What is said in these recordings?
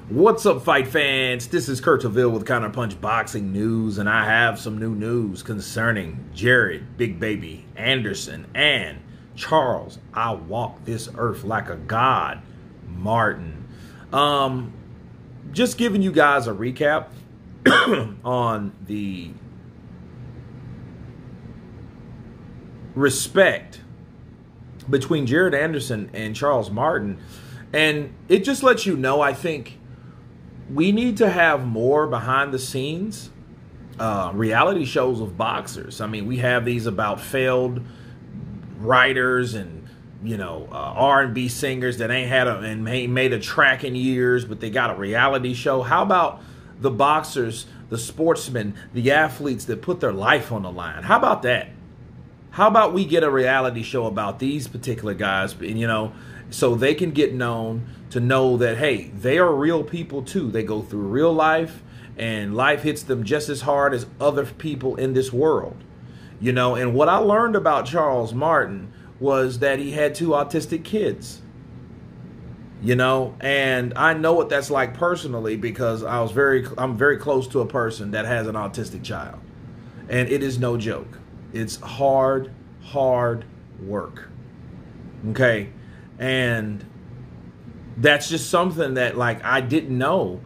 What's up, fight fans? This is Kurt Taville with Counterpunch Boxing News, and I have some new news concerning Jered, Big Baby Anderson, and Charles, I walk this earth like a god, Martin. Just giving you guys a recap on the respect between Jered Anderson and Charles Martin, and it just lets you know, I think, we need to have more behind the scenes reality shows of boxers. I mean, we have these about failed writers and, you know, R&B singers that ain't had and made a track in years, but they got a reality show. How about the boxers, the sportsmen, the athletes that put their life on the line? How about that? How about we get a reality show about these particular guys, you know, so they can get known, to know that, hey, they are real people too. They go through real life, and life hits them just as hard as other people in this world. You know, and what I learned about Charles Martin was that he had 2 autistic kids. You know, and I know what that's like personally, because I'm very close to a person that has an autistic child. And it is no joke. It's hard work. Okay? And that's just something that, like, I didn't know.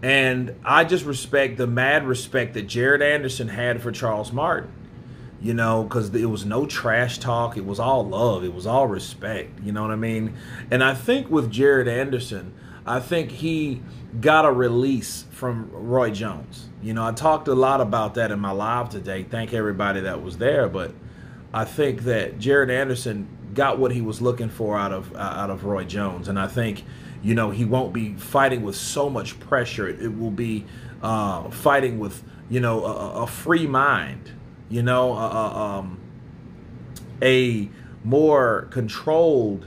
And I just respect the mad respect that Jered Anderson had for Charles Martin. You know, because it was no trash talk. It was all love. It was all respect. You know what I mean? And I think with Jered Anderson, I think he got a release from Roy Jones. You know, I talked a lot about that in my live today. Thank everybody that was there. But I think that Jered Anderson got what he was looking for out of Roy Jones. And I think, you know, he won't be fighting with so much pressure. It will be fighting with, you know, a free mind. You know, a more controlled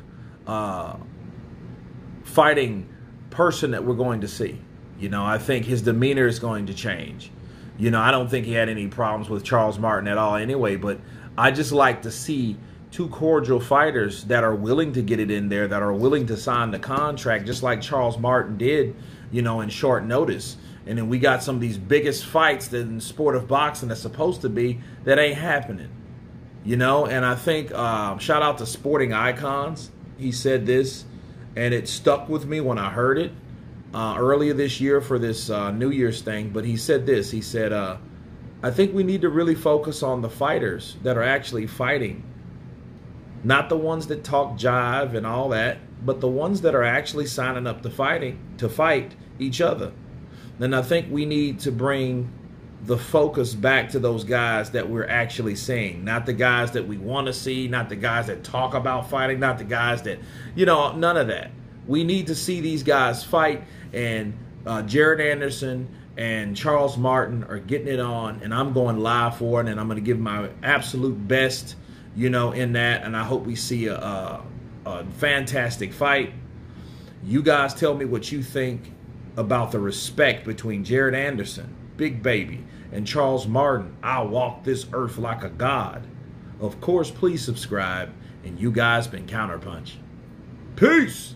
fighting person that we're going to see. You know, I think his demeanor is going to change. You know, I don't think he had any problems with Charles Martin at all anyway, but I just like to see 2 cordial fighters that are willing to get it in there, that are willing to sign the contract, just like Charles Martin did, you know, in short notice. And then we got some of these biggest fights that in the sport of boxing that's supposed to be, that ain't happening. You know, and I think, shout out to Sporting Icons. He said this, and it stuck with me when I heard it earlier this year for this New Year's thing. But he said this, he said, I think we need to really focus on the fighters that are actually fighting. Not the ones that talk jive and all that, but the ones that are actually signing up to fight each other. And I think we need to bring the focus back to those guys that we're actually seeing. Not the guys that we want to see, not the guys that talk about fighting, not the guys that, you know, none of that. We need to see these guys fight, and Jered Anderson and Charles Martin are getting it on, and I'm going live for it, and I'm going to give my absolute best, you know, in that, and I hope we see a fantastic fight. You guys tell me what you think about the respect between Jered Anderson, Big Baby, and Charles Martin. I walk this earth like a god. Of course, please subscribe, and you guys been Counterpunch. Peace!